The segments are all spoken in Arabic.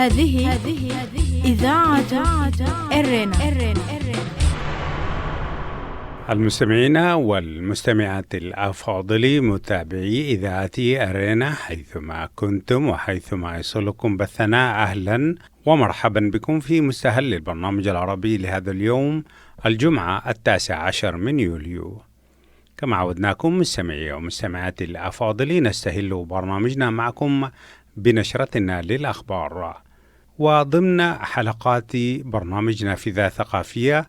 هذه إذاعة إرنا. المستمعين والمستمعات الأفاضل متابعي إذاعة أرينا حيثما كنتم وحيثما يصلكم بثنا، أهلا ومرحبا بكم في مستهل البرنامج العربي لهذا اليوم الجمعة 19 من يوليو. كما عودناكم مستمعي ومستمعات الأفاضل نستهل برنامجنا معكم بنشرتنا للأخبار، وضمن حلقات برنامجنا في ثقافية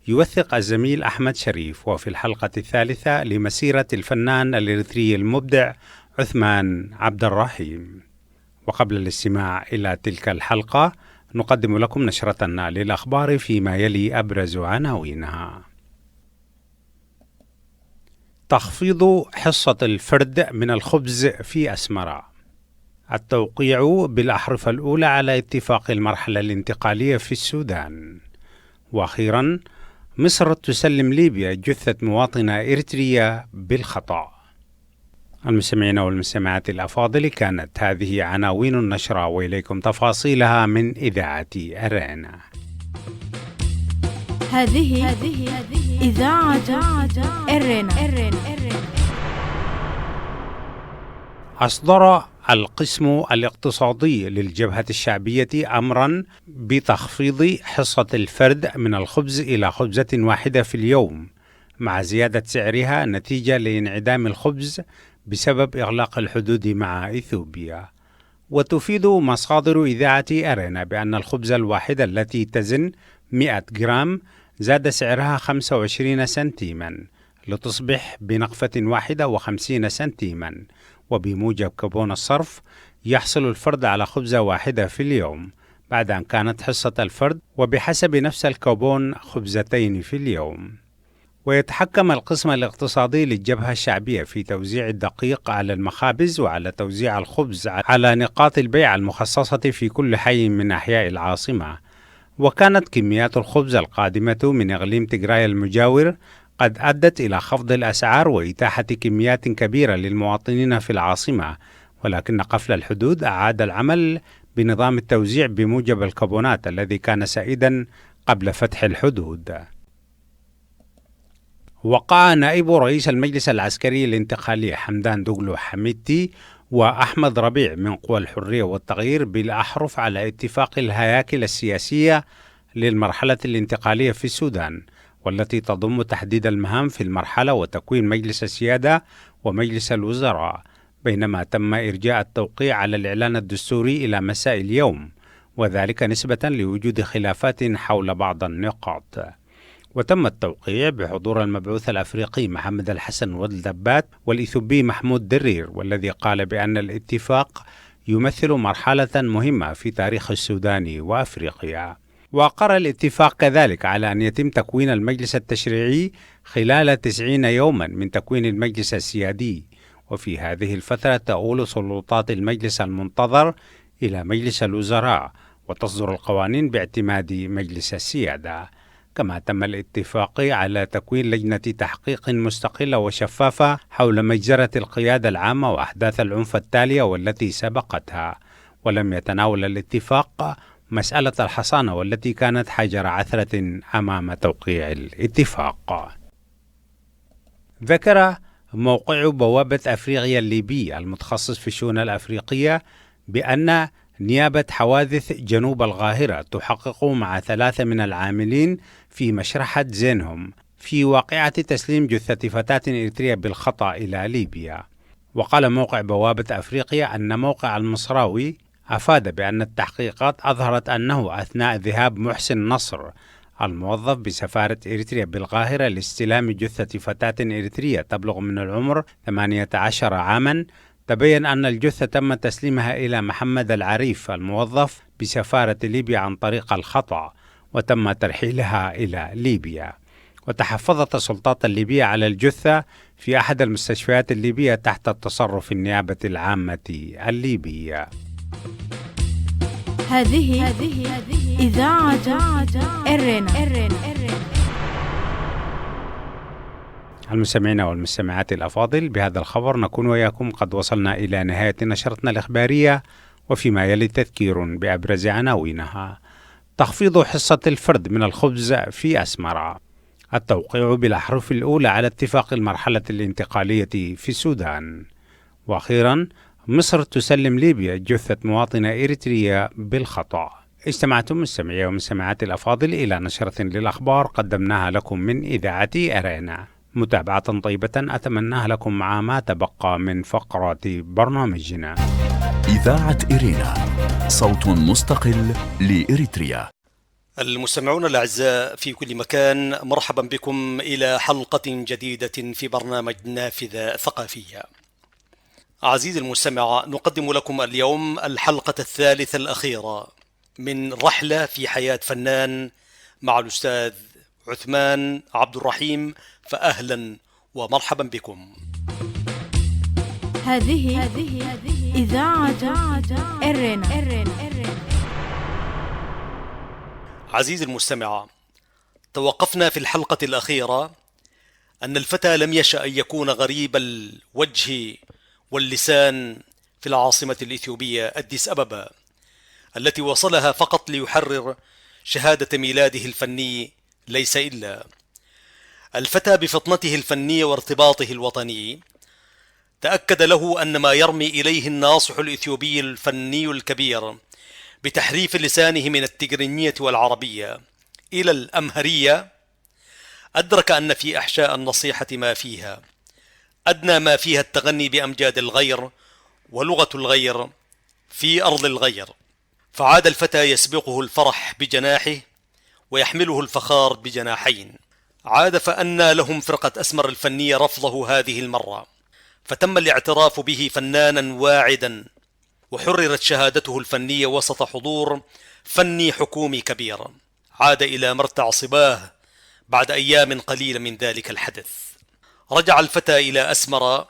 يوثق الزميل أحمد شريف وفي الحلقة الثالثة لمسيرة الفنان الإريتري المبدع عثمان عبد الرحيم. وقبل الاستماع إلى تلك الحلقة نقدم لكم نشرتنا للأخبار فيما يلي أبرز عناوينها. تخفيض حصة الفرد من الخبز في أسمرة، التوقيع بالأحرف الأولى على اتفاق المرحلة الانتقالية في السودان، وأخيرا مصر تسلم ليبيا جثة مواطنة إريترية بالخطأ. المستمعين والمستمعات الأفاضل، كانت هذه عناوين النشرة وإليكم تفاصيلها من إذاعة أرينا. هذه إذاعة إرنا. أصدر القسم الاقتصادي للجبهة الشعبية أمرا بتخفيض حصة الفرد من الخبز إلى خبزة واحدة في اليوم، مع زيادة سعرها نتيجة لانعدام الخبز بسبب إغلاق الحدود مع إثيوبيا. وتفيد مصادر إذاعة أرينا بأن الخبز الواحدة التي تزن 100 جرام زاد سعرها 25 سنتيما لتصبح بنقفة 51 سنتيما، وبموجب كوبون الصرف يحصل الفرد على خبزة واحدة في اليوم، بعد أن كانت حصة الفرد وبحسب نفس الكوبون خبزتين في اليوم. ويتحكم القسم الاقتصادي للجبهة الشعبية في توزيع الدقيق على المخابز وعلى توزيع الخبز على نقاط البيع المخصصة في كل حي من أحياء العاصمة. وكانت كميات الخبز القادمة من إقليم تيغراي المجاور قد أدت إلى خفض الأسعار وإتاحة كميات كبيرة للمواطنين في العاصمة، ولكن قفل الحدود أعاد العمل بنظام التوزيع بموجب الكوبونات الذي كان سائدا قبل فتح الحدود. وقع نائب رئيس المجلس العسكري الانتقالي حمدان دوغلو حميدتي وأحمد ربيع من قوى الحرية والتغيير بالأحرف على اتفاق الهياكل السياسية للمرحلة الانتقالية في السودان، والتي تضم تحديد المهام في المرحلة وتكوين مجلس السيادة ومجلس الوزراء، بينما تم إرجاء التوقيع على الإعلان الدستوري إلى مساء اليوم، وذلك نسبة لوجود خلافات حول بعض النقاط. وتم التوقيع بحضور المبعوث الأفريقي محمد الحسن والدبات والإثيوبي محمود درير، والذي قال بأن الاتفاق يمثل مرحلة مهمة في تاريخ السودان وأفريقيا. وأقر الاتفاق كذلك على أن يتم تكوين المجلس التشريعي خلال 90 يوما من تكوين المجلس السيادي، وفي هذه الفترة تؤول سلطات المجلس المنتظر إلى مجلس الوزراء وتصدر القوانين باعتماد مجلس السيادة. كما تم الاتفاق على تكوين لجنة تحقيق مستقلة وشفافة حول مجزرة القيادة العامة وأحداث العنف التالية والتي سبقتها. ولم يتناول الاتفاق مسألة الحصانة والتي كانت حجر عثرة أمام توقيع الاتفاق. ذكر موقع بوابة أفريقيا الليبي المتخصص في الشؤون الأفريقية بأن نيابة حوادث جنوب القاهرة تحقق مع 3 من العاملين في مشرحة زينهم في واقعة تسليم جثة فتاة إريترية بالخطأ إلى ليبيا. وقال موقع بوابة أفريقيا أن موقع المصراوي أفاد بأن التحقيقات أظهرت أنه أثناء ذهاب محسن نصر الموظف بسفارة إريتريا بالقاهرة لاستلام جثة فتاة إريترية تبلغ من العمر 18 عاما، تبين أن الجثة تم تسليمها إلى محمد العريف الموظف بسفارة ليبيا عن طريق الخطأ، وتم ترحيلها إلى ليبيا. وتحفظت السلطات الليبية على الجثة في أحد المستشفيات الليبية تحت التصرف النيابة العامة الليبية. هذه إذاعة إرنا. المستمعين والمستمعات الأفاضل، بهذا الخبر نكون وإياكم قد وصلنا إلى نهاية نشرتنا الإخبارية، وفيما يلي تذكير بأبرز عناوينها: تخفيض حصة الفرد من الخبز في أسمرة، التوقيع بالأحرف الأولى على اتفاق المرحلة الانتقالية في السودان، وأخيرا مصر تسلم ليبيا جثة مواطنة إريتريا بالخطأ. استمعتم مستمعي ومستمعات الأفاضل إلى نشرة للأخبار قدمناها لكم من إذاعة أرينا. متابعة طيبة أتمناها لكم مع ما تبقى من فقرات برنامجنا. إذاعة إرينا، صوت مستقل لإريتريا. المستمعون الأعزاء في كل مكان، مرحبا بكم إلى حلقة جديدة في برنامج نافذة ثقافية. عزيزي المستمع، نقدم لكم اليوم الحلقة الثالثة الأخيرة من رحلة في حياة فنان مع الأستاذ عثمان عبد الرحيم، فأهلا ومرحبا بكم. هذه إذاعة أرينا. عزيزي المستمع، توقفنا في الحلقة الأخيرة أن الفتى لم يشأ أن يكون غريب الوجه واللسان في العاصمة الإثيوبية أديس أبابا، التي وصلها فقط ليحرر شهادة ميلاده الفني ليس إلا. الفتى بفطنته الفنية وارتباطه الوطني تأكد له أن ما يرمي إليه الناصح الإثيوبي الفني الكبير بتحريف لسانه من التجرينية والعربية إلى الأمهرية، أدرك أن في أحشاء النصيحة ما فيها، أدنى ما فيها التغني بأمجاد الغير ولغة الغير في أرض الغير. فعاد الفتى يسبقه الفرح بجناحه ويحمله الفخار بجناحين. عاد فأنى لهم فرقة أسمر الفنية رفضه هذه المرة، فتم الاعتراف به فنانا واعدا، وحررت شهادته الفنية وسط حضور فني حكومي كبير. عاد إلى مرتع صباه بعد أيام قليلة من ذلك الحدث. رجع الفتى إلى أسمرة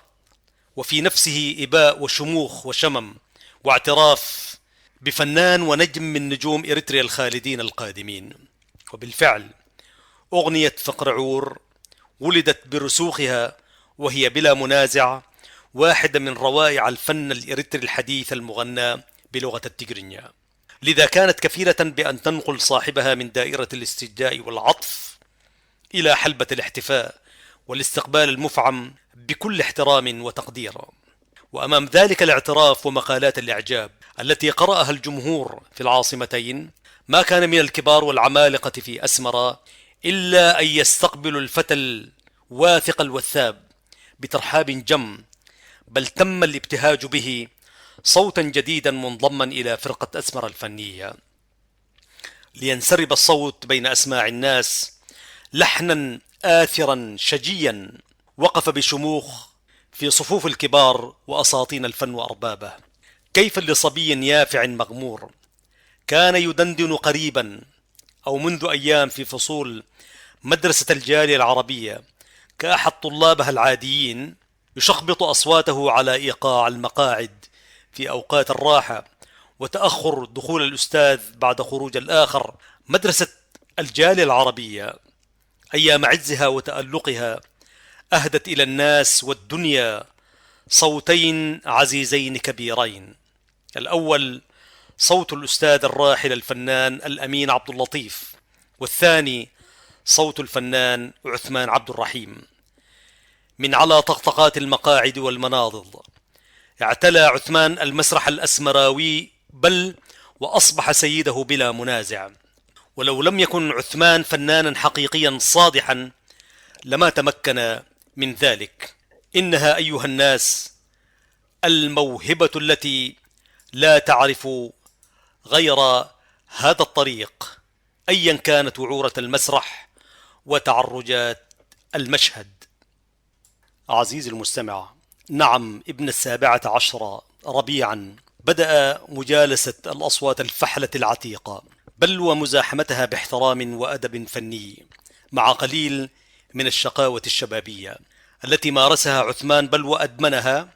وفي نفسه إباء وشموخ وشمم واعتراف بفنان ونجم من نجوم إريتريا الخالدين القادمين. وبالفعل أغنية فقر عور ولدت برسوخها، وهي بلا منازع واحدة من روائع الفن الإريتري الحديث المغنى بلغة التجرينيا، لذا كانت كفيلة بأن تنقل صاحبها من دائرة الاستجداء والعطف إلى حلبة الاحتفاء والاستقبال المفعم بكل احترام وتقدير. وأمام ذلك الاعتراف ومقالات الإعجاب التي قرأها الجمهور في العاصمتين، ما كان من الكبار والعمالقة في أسمرة إلا أن يستقبلوا الفتى الواثق الوثاب بترحاب جم، بل تم الابتهاج به صوتا جديدا منضما إلى فرقة أسمرة الفنية، لينسرب الصوت بين أسماع الناس لحنا آثرا شجيا وقف بشموخ في صفوف الكبار وأساطين الفن وأربابه. كيف لصبي يافع مغمور كان يدندن قريبا أو منذ أيام في فصول مدرسة الجالية العربية كأحد طلابها العاديين، يشخبط أصواته على إيقاع المقاعد في أوقات الراحة وتأخر دخول الأستاذ بعد خروج الآخر. مدرسة الجالية العربية أيام عزها وتألقها أهدت إلى الناس والدنيا صوتين عزيزين كبيرين: الأول صوت الأستاذ الراحل الفنان الأمين عبد اللطيف، والثاني صوت الفنان عثمان عبد الرحيم. من على طقطقات المقاعد والمناضد اعتلى عثمان المسرح الأسمراوي، بل وأصبح سيده بلا منازع. ولو لم يكن عثمان فنانا حقيقيا صادحا لما تمكن من ذلك. إنها أيها الناس الموهبة التي لا تعرف غير هذا الطريق، أيا كانت وعورة المسرح وتعرجات المشهد. عزيزي المستمع، نعم، ابن 17 ربيعا بدأ مجالسة الأصوات الفحلة العتيقة، بل ومزاحمتها باحترام وأدب فني، مع قليل من الشقاوة الشبابية التي مارسها عثمان، بل وأدمنها،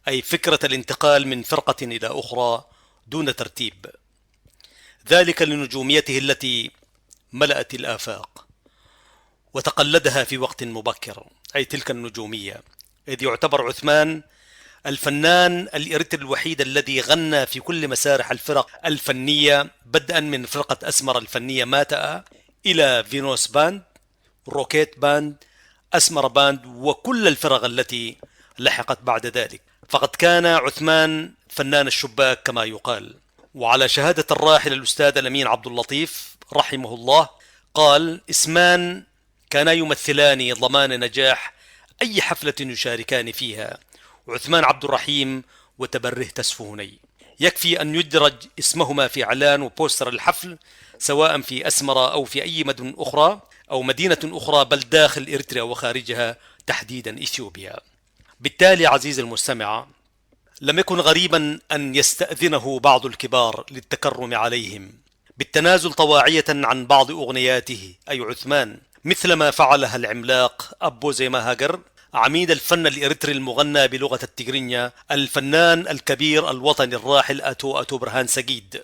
أي فكرة الانتقال من فرقة إلى أخرى دون ترتيب. ذلك لنجوميته التي ملأت الآفاق وتقلدها في وقت مبكر، أي تلك النجومية، إذ يعتبر عثمان الفنان الإريتري الوحيد الذي غنى في كل مسارح الفرق الفنية، بدءا من فرقة أسمر الفنية ماتأ إلى فينوس باند، روكيت باند، أسمر باند، وكل الفرق التي لحقت بعد ذلك. فقد كان عثمان فنان الشباك كما يقال. وعلى شهادة الراحل الأستاذ الأمين عبد اللطيف رحمه الله قال: اسمان كانا يمثلان ضمان نجاح أي حفلة يشاركان فيها، عثمان عبد الرحيم وتبره تسفهني. يكفي أن يدرج اسمهما في إعلان وبوستر الحفل سواء في أسمرة أو في أي مدن أخرى أو مدينة أخرى، بل داخل إريتريا وخارجها، تحديدا إثيوبيا. بالتالي عزيزي المستمع، لم يكن غريبا أن يستأذنه بعض الكبار للتكرم عليهم بالتنازل طواعية عن بعض أغنياته، أي عثمان، مثلما فعلها العملاق أبو زيما هاجر عميد الفن الإريتري المغنى بلغة التجرينيا، الفنان الكبير الوطني الراحل أتو برهان سجيد.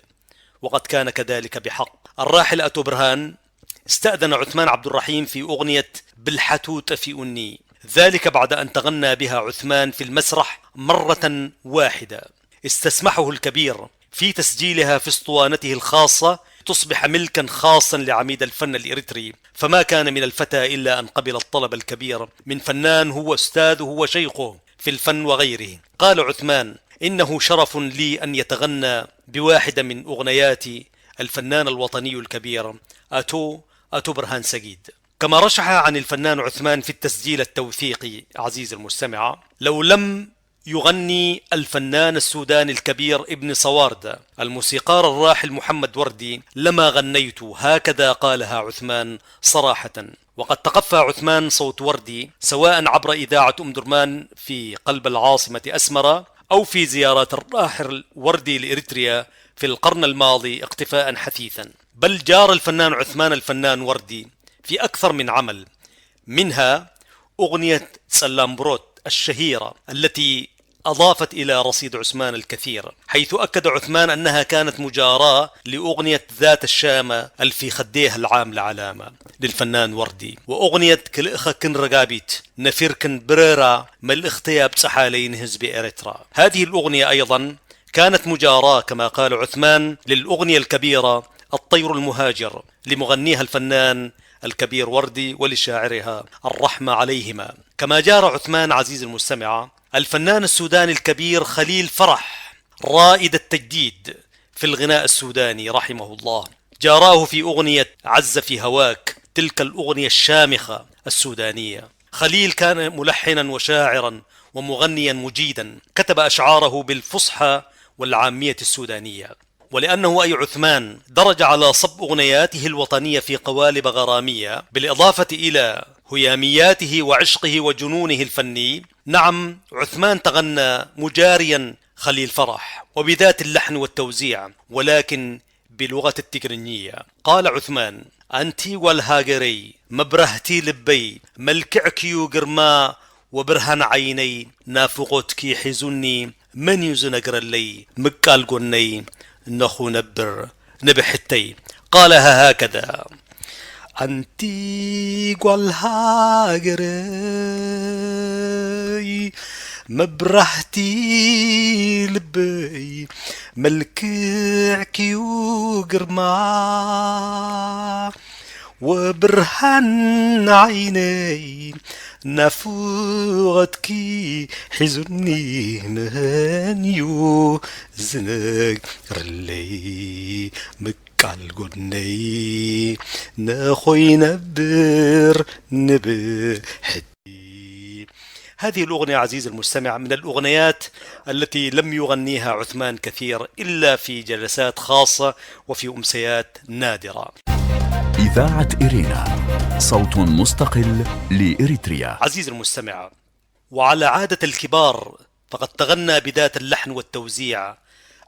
وقد كان كذلك بحق. الراحل أتو برهان استأذن عثمان عبد الرحيم في أغنية بالحتوت في أني، ذلك بعد أن تغنى بها عثمان في المسرح مرة واحدة استسمحه الكبير في تسجيلها في اسطوانته الخاصة تصبح ملكا خاصا لعميد الفن الإريتري. فما كان من الفتى إلا أن قبل الطلب الكبير من فنان هو أستاذه وشيخه في الفن وغيره. قال عثمان: إنه شرف لي أن يتغنى بواحدة من أغنيات الفنان الوطني الكبير أتو برهان سجيد. كما رشح عن الفنان عثمان في التسجيل التوثيقي عزيز المستمع: لو لم يغني الفنان السوداني الكبير ابن صواردة الموسيقار الراحل محمد وردي لما غنيت. هكذا قالها عثمان صراحة. وقد تقفى عثمان صوت وردي سواء عبر إذاعة أم درمان في قلب العاصمة أسمرة أو في زيارات الراحل وردي لإريتريا في القرن الماضي اقتفاء حثيثا. بل جار الفنان عثمان الفنان وردي في أكثر من عمل، منها أغنية سلامبروت الشهيرة التي أضافت إلى رصيد عثمان الكثير، حيث أكد عثمان أنها كانت مجاراة لأغنية ذات الشامة الفي خديها العام لعلامة للفنان وردي، وأغنية كل كن رقابيت نفير كن بريرا مل اختياب سحالين هزب إريترا. هذه الأغنية أيضا كانت مجاراة كما قال عثمان للأغنية الكبيرة الطير المهاجر لمغنيها الفنان الكبير وردي ولشاعرها الرحمة عليهما. كما جار عثمان عزيز المستمع الفنان السوداني الكبير خليل فرح رائد التجديد في الغناء السوداني رحمه الله، جاراه في أغنية عز في هواك، تلك الأغنية الشامخة السودانية. خليل كان ملحنا وشاعرا ومغنيا مجيدا، كتب أشعاره بالفصحى والعامية السودانية. ولأنه أي عثمان درج على صب أغنياته الوطنية في قوالب غرامية بالإضافة إلى هيامياته وعشقه وجنونه الفني، نعم عثمان تغنى مجاريا خليل فرح وبذات اللحن والتوزيع ولكن بلغة التجرينية. قال عثمان: أنتي والهاجري مبرهتي لبي ملكعكيو قرما وبرهن عيني نافقوتكي حزني من يزنقر لي مقال قني نخو نبر نبحتي. قالها هكذا: أنتي والهاجري مبرهتي لبي ملكعكي وقرما وبرهن عيني نافوغتكي حزني مهنيو زنقر لي مقال قني نخوي نبر نبحتي. هذه الأغنية عزيز المستمع من الأغنيات التي لم يغنيها عثمان كثير إلا في جلسات خاصة وفي أمسيات نادرة. إذاعة إرينا، صوت مستقل لإريتريا. عزيز المستمع، وعلى عادة الكبار فقد تغنى بذات اللحن والتوزيع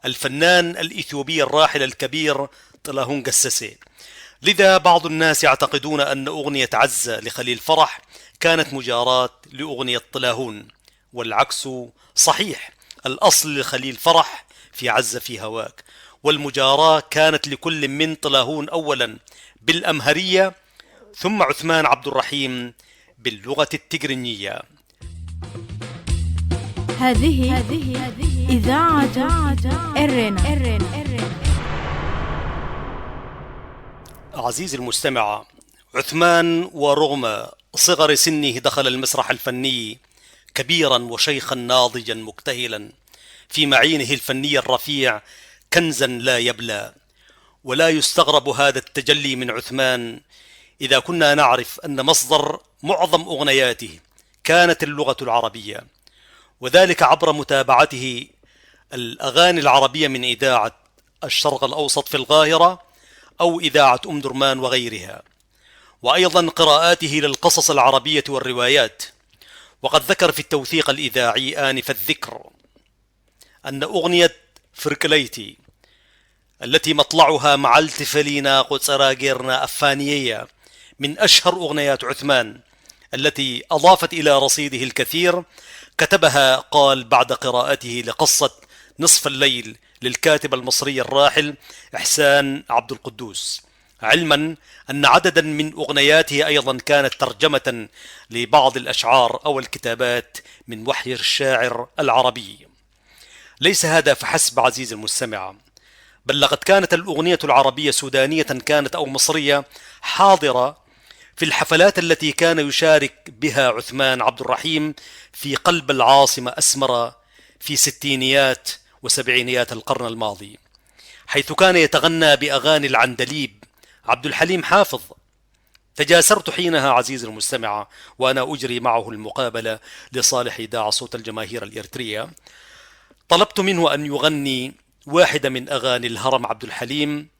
الفنان الإثيوبي الراحل الكبير طلاهون قسسي. لذا بعض الناس يعتقدون أن أغنية عزة لخليل فرح كانت مجاراة لأغنية طلاهون، والعكس صحيح. الأصل لخليل فرح في عزة في هواك، والمجاراة كانت لكل من طلاهون أولا بالأمهرية ثم عثمان عبد الرحيم باللغة التجرينية. هذه إذاعة إرنا. عزيزي المستمع، عثمان ورغم صغر سنه دخل المسرح الفني كبيرا وشيخا ناضجا مكتهلا في معينه الفني الرفيع كنزا لا يبلى. ولا يستغرب هذا التجلي من عثمان إذا كنا نعرف أن مصدر معظم أغنياته كانت اللغة العربية، وذلك عبر متابعته الأغاني العربية من إذاعة الشرق الأوسط في القاهرة أو إذاعة أم درمان وغيرها، وأيضا قراءاته للقصص العربية والروايات. وقد ذكر في التوثيق الإذاعي آنف الذكر أن أغنية فركليتي التي مطلعها مع التفلينا قصراجيرنا أفانية من أشهر أغنيات عثمان التي أضافت إلى رصيده الكثير، كتبها قال بعد قراءته لقصة نصف الليل للكاتب المصري الراحل إحسان عبد القدوس، علما أن عددا من أغنياته أيضا كانت ترجمة لبعض الأشعار أو الكتابات من وحي الشاعر العربي. ليس هذا فحسب عزيزي المستمع، بل لقد كانت الأغنية العربية سودانية كانت أو مصرية حاضرة في الحفلات التي كان يشارك بها عثمان عبد الرحيم في قلب العاصمة أسمرة في ستينيات وسبعينيات القرن الماضي، حيث كان يتغنى بأغاني العندليب عبد الحليم حافظ. تجاسرت حينها عزيزي المستمع وأنا أجري معه المقابلة لصالح إذاعة صوت الجماهير الإريترية، طلبت منه أن يغني واحدة من أغاني الهرم عبد الحليم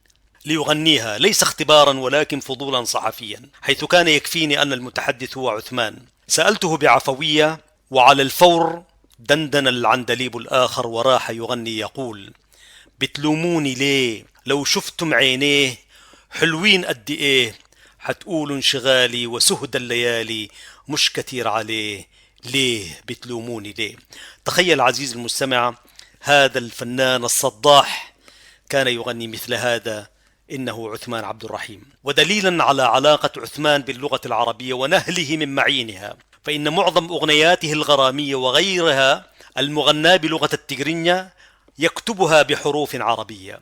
ليغنيها، ليس اختبارا ولكن فضولا صحفيا، حيث كان يكفيني أن المتحدث هو عثمان. سألته بعفوية، وعلى الفور دندن العندليب الآخر وراح يغني يقول: بتلوموني ليه لو شفتم عينيه حلوين قد ايه، حتقولوا انشغالي وسهد الليالي مش كتير عليه، ليه بتلوموني ليه. تخيل عزيز المستمع، هذا الفنان الصداح كان يغني مثل هذا، إنه عثمان عبد الرحيم. ودليلا على علاقة عثمان باللغة العربية ونهله من معينها، فإن معظم أغنياته الغرامية وغيرها المغناة بلغة التجرينية يكتبها بحروف عربية،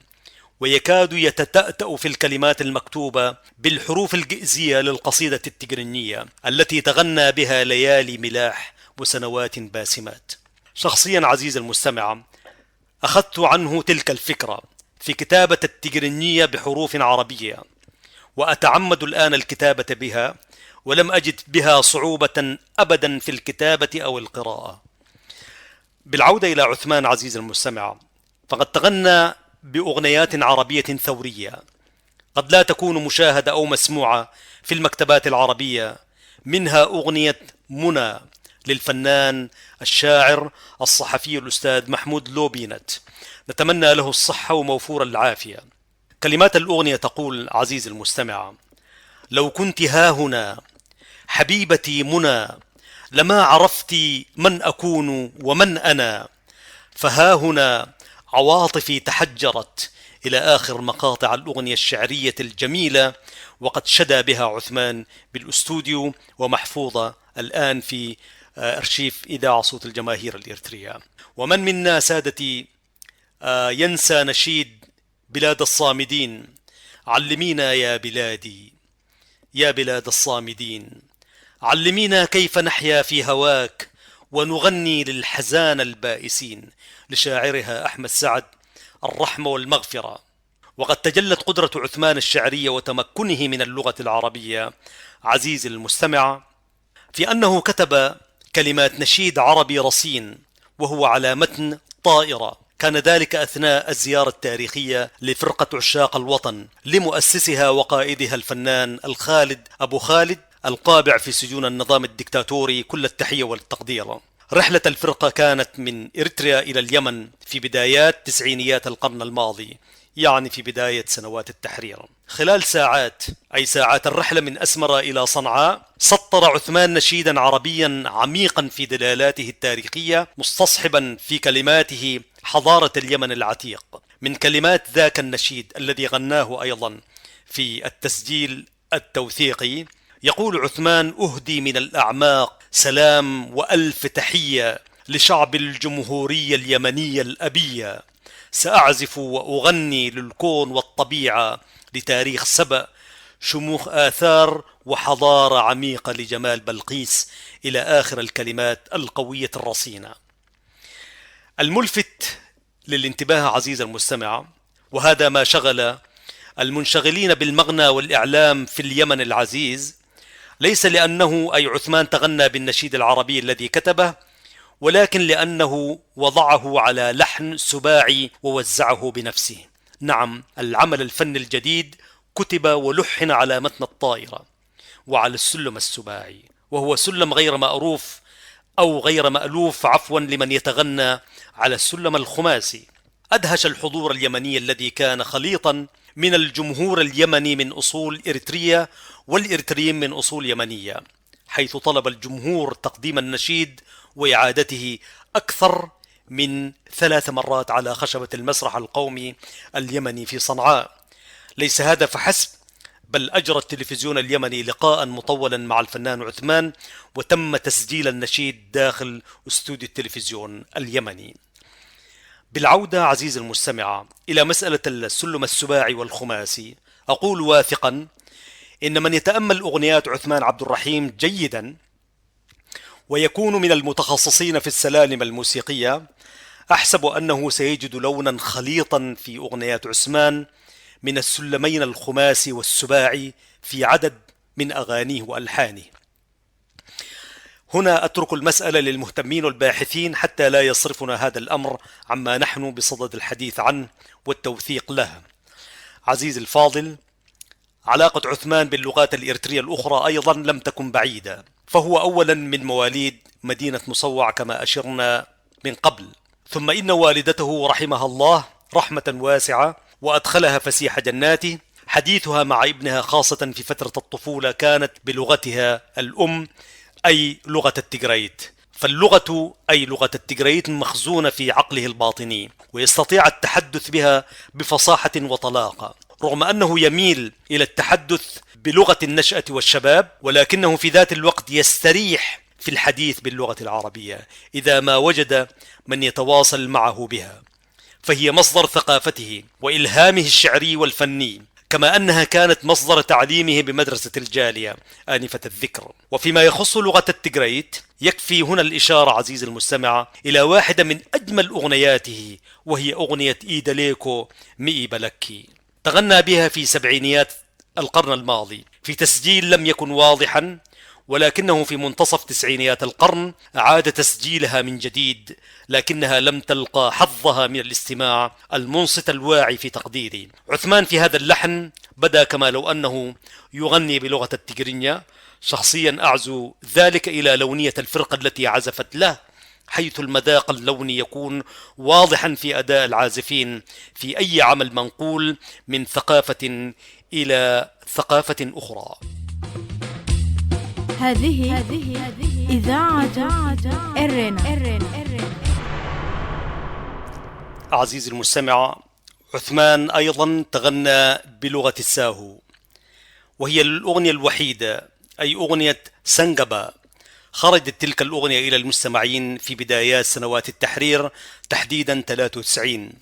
ويكاد يتتأتأ في الكلمات المكتوبة بالحروف الجئزية للقصيدة التجرينية التي تغنى بها ليالي ملاح وسنوات باسمات. شخصيا عزيز المستمع أخذت عنه تلك الفكرة في كتابة التجرينية بحروف عربية، وأتعمد الآن الكتابة بها، ولم أجد بها صعوبة أبدا في الكتابة أو القراءة. بالعودة إلى عثمان عزيز المستمع، فقد تغنى بأغنيات عربية ثورية قد لا تكون مشاهدة أو مسموعة في المكتبات العربية، منها أغنية منى للفنان الشاعر الصحفي الأستاذ محمود لوبينت، نتمنى له الصحة وموفور العافية. كلمات الأغنية تقول عزيز المستمع: لو كنت هاهنا حبيبتي منى لما عرفت من أكون ومن أنا، فهاهنا عواطفي تحجرت، إلى آخر مقاطع الأغنية الشعرية الجميلة، وقد شدى بها عثمان بالأستوديو ومحفوظة الآن في أرشيف إذاعة صوت الجماهير الإريترية. ومن منا سادتي ينسى نشيد بلاد الصامدين؟ علمينا يا بلادي يا بلاد الصامدين، علمينا كيف نحيا في هواك ونغني للحزان البائسين، لشاعرها أحمد سعد الرحمة والمغفرة. وقد تجلت قدرة عثمان الشعرية وتمكنه من اللغة العربية عزيزي المستمع في أنه كتب كلمات نشيد عربي رصين وهو على متن طائرة، كان ذلك أثناء الزيارة التاريخية لفرقة عشاق الوطن لمؤسسها وقائدها الفنان الخالد أبو خالد القابع في سجون النظام الدكتاتوري، كل التحية والتقدير. رحلة الفرقة كانت من إريتريا إلى اليمن في بدايات تسعينيات القرن الماضي، يعني في بداية سنوات التحرير. خلال ساعات، أي ساعات الرحلة من أسمرة إلى صنعاء، سطر عثمان نشيدا عربيا عميقا في دلالاته التاريخية، مستصحبا في كلماته حضارة اليمن العتيق. من كلمات ذاك النشيد الذي غناه أيضا في التسجيل التوثيقي، يقول عثمان: أهدي من الأعماق سلام وألف تحية لشعب الجمهورية اليمنية الأبية، سأعزف وأغني للكون والطبيعة، لتاريخ سبأ، شموخ آثار وحضارة عميقة لجمال بلقيس، إلى آخر الكلمات القوية الرصينة. الملفت للانتباه عزيز المستمع، وهذا ما شغل المنشغلين بالمغنى والإعلام في اليمن العزيز، ليس لأنه أي عثمان تغنى بالنشيد العربي الذي كتبه، ولكن لأنه وضعه على لحن سباعي ووزعه بنفسه. نعم، العمل الفني الجديد كتب ولحن على متن الطائرة وعلى السلم السباعي، وهو سلم غير مألوف لمن يتغنى على السلم الخماسي. أدهش الحضور اليمني الذي كان خليطا من الجمهور اليمني من أصول إريترية والإريتريين من أصول يمنية، حيث طلب الجمهور تقديم النشيد وإعادته أكثر من 3 مرات على خشبة المسرح القومي اليمني في صنعاء. ليس هذا فحسب، بل أجرى التلفزيون اليمني لقاء مطولا مع الفنان عثمان، وتم تسجيل النشيد داخل استوديو التلفزيون اليمني. بالعودة عزيز المستمع إلى مسألة السلم السباعي والخماسي، أقول واثقا إن من يتأمل أغنيات عثمان عبد الرحيم جيدا ويكون من المتخصصين في السلالم الموسيقية، أحسب أنه سيجد لونا خليطا في أغنيات عثمان من السلمين الخماسي والسباعي في عدد من أغانيه وألحانه. هنا أترك المسألة للمهتمين والباحثين حتى لا يصرفنا هذا الأمر عما نحن بصدد الحديث عنه والتوثيق له. عزيز الفاضل، علاقة عثمان باللغات الإريترية الأخرى أيضا لم تكن بعيدة، فهو أولا من مواليد مدينة مصوع كما أشرنا من قبل، ثم إن والدته رحمها الله رحمة واسعة وأدخلها فسيح جناته، حديثها مع ابنها خاصة في فترة الطفولة كانت بلغتها الأم أي لغة التجريت، فاللغة أي لغة التجريت مخزونة في عقله الباطني ويستطيع التحدث بها بفصاحة وطلاقة، رغم أنه يميل إلى التحدث بلغة النشأة والشباب، ولكنه في ذات الوقت يستريح في الحديث باللغة العربية إذا ما وجد من يتواصل معه بها، فهي مصدر ثقافته وإلهامه الشعري والفني، كما أنها كانت مصدر تعليمه بمدرسة الجالية آنفة الذكر. وفيما يخص لغة التجريت يكفي هنا الإشارة عزيز المستمع إلى واحدة من أجمل أغنياته، وهي أغنية إيداليكو مئي بلكي، تغنى بها في 70s القرن الماضي في تسجيل لم يكن واضحا، ولكنه في منتصف 90s القرن أعاد تسجيلها من جديد، لكنها لم تلقى حظها من الاستماع المنصت الواعي في تقديري. عثمان في هذا اللحن بدا كما لو أنه يغني بلغة التجرينيا، شخصيا أعزو ذلك إلى لونية الفرقة التي عزفت له، حيث المذاق اللوني يكون واضحا في أداء العازفين في أي عمل منقول من ثقافة إلى ثقافة أخرى. هذه إذاعة إرينا. عزيزي المستمع، عثمان أيضا تغنى بلغة الساهو، وهي الأغنية الوحيدة أي أغنية سنغبا خرجت تلك الأغنية إلى المستمعين في بدايات سنوات التحرير، تحديدا 93.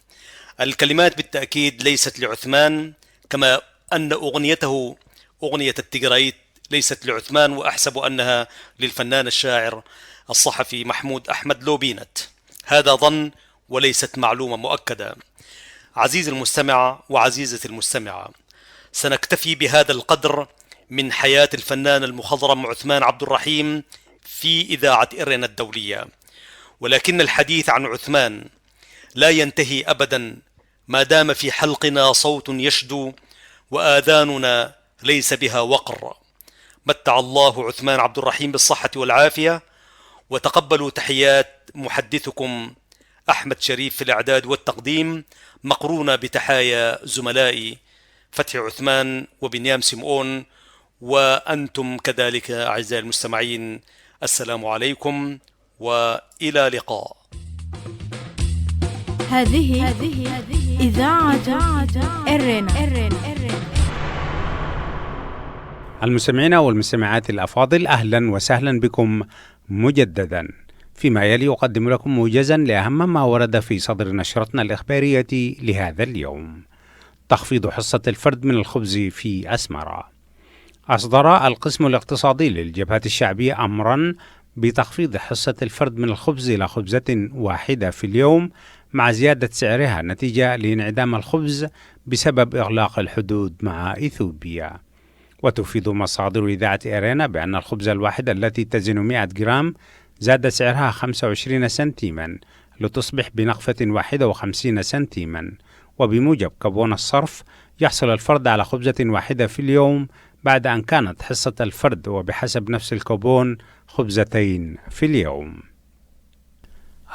الكلمات بالتأكيد ليست لعثمان، كما أن أغنيته أغنية التجريت ليست لعثمان، وأحسب أنها للفنان الشاعر الصحفي محمود أحمد لوبينت. هذا ظن وليست معلومة مؤكدة. عزيز المستمع وعزيزة المستمعة، سنكتفي بهذا القدر من حياة الفنان المخضرم عثمان عبد الرحيم في إذاعة إرينا الدولية، ولكن الحديث عن عثمان لا ينتهي أبدا ما دام في حلقنا صوت يشدو وآذاننا ليس بها وقر. متع الله عثمان عبد الرحيم بالصحة والعافية، وتقبلوا تحيات محدثكم أحمد شريف في الإعداد والتقديم، مقرونة بتحايا زملائي فتحي عثمان وبنيام سمعون، وأنتم كذلك أعزائي المستمعين. السلام عليكم وإلى لقاء. هذه إذاعة إرينا. المستمعين والمستمعات الأفاضل، أهلا وسهلا بكم مجددا فيما يلي أقدم لكم موجزا لأهم ما ورد في صدر نشرتنا الإخبارية لهذا اليوم. تخفيض حصة الفرد من الخبز في أسمرة. أصدر القسم الاقتصادي للجبهة الشعبية أمرا بتخفيض حصة الفرد من الخبز إلى خبزة واحدة في اليوم مع زيادة سعرها نتيجة لانعدام الخبز بسبب إغلاق الحدود مع إثيوبيا. وتفيد مصادر إذاعة إيرينا بأن الخبز الواحد التي تزن 100 جرام زاد سعرها 25 سنتيما لتصبح بنقفة 51 سنتيما. وبموجب كبون الصرف يحصل الفرد على خبزة واحدة في اليوم بعد أن كانت حصة الفرد وبحسب نفس الكوبون خبزتين في اليوم.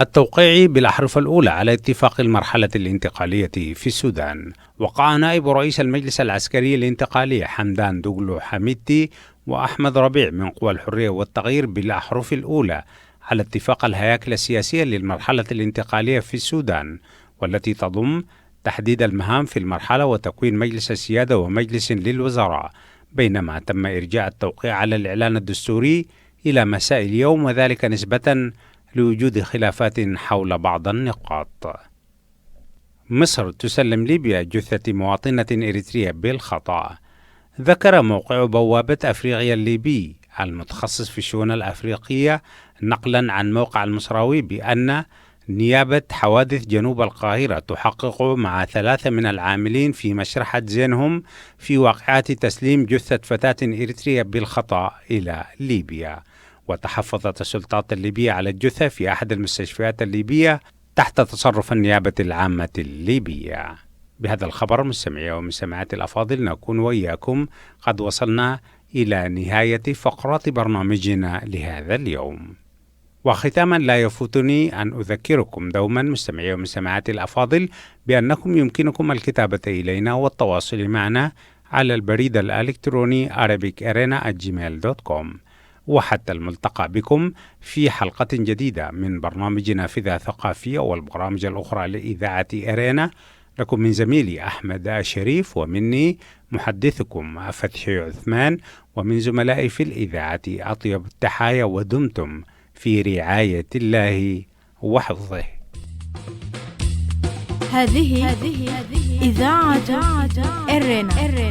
التوقيع بالأحرف الأولى على اتفاق المرحلة الانتقالية في السودان. وقع نائب رئيس المجلس العسكري الانتقالي حمدان دوغلو حميدتي وأحمد ربيع من قوى الحرية والتغيير بالأحرف الأولى على اتفاق الهياكل السياسية للمرحلة الانتقالية في السودان، والتي تضم تحديد المهام في المرحلة وتكوين مجلس السيادة ومجلس للوزراء، بينما تم إرجاع التوقيع على الإعلان الدستوري إلى مساء اليوم، وذلك نسبة لوجود خلافات حول بعض النقاط. مصر تسلم ليبيا جثة مواطنة إريترية بالخطأ. ذكر موقع بوابة أفريقيا الليبي المتخصص في الشؤون الأفريقية نقلا عن موقع المصراوي بأن نيابة حوادث جنوب القاهرة تحقق مع 3 من العاملين في مشرحة زينهم في واقعة تسليم جثة فتاة إريترية بالخطأ إلى ليبيا. وتحفظت السلطات الليبية على الجثة في أحد المستشفيات الليبية تحت تصرف النيابة العامة الليبية. بهذا الخبر مستمعي ومستمعات الأفاضل نكون وإياكم قد وصلنا إلى نهاية فقرات برنامجنا لهذا اليوم. وختاما لا يفوتني أن أذكركم دوما مستمعي ومستمعات الأفاضل بأنكم يمكنكم الكتابة إلينا والتواصل معنا على البريد الإلكتروني arabicarena@gmail.com. وحتى الملتقى بكم في حلقة جديدة من برنامج نافذة ثقافية والبرامج الأخرى لإذاعة إيرينا. لكم من زميلي أحمد شريف ومني محدثكم فتحي عثمان ومن زملائي في الإذاعة أطيب التحايا، ودمتم في رعاية الله وحفظه. هذه إذاعة إيرينا.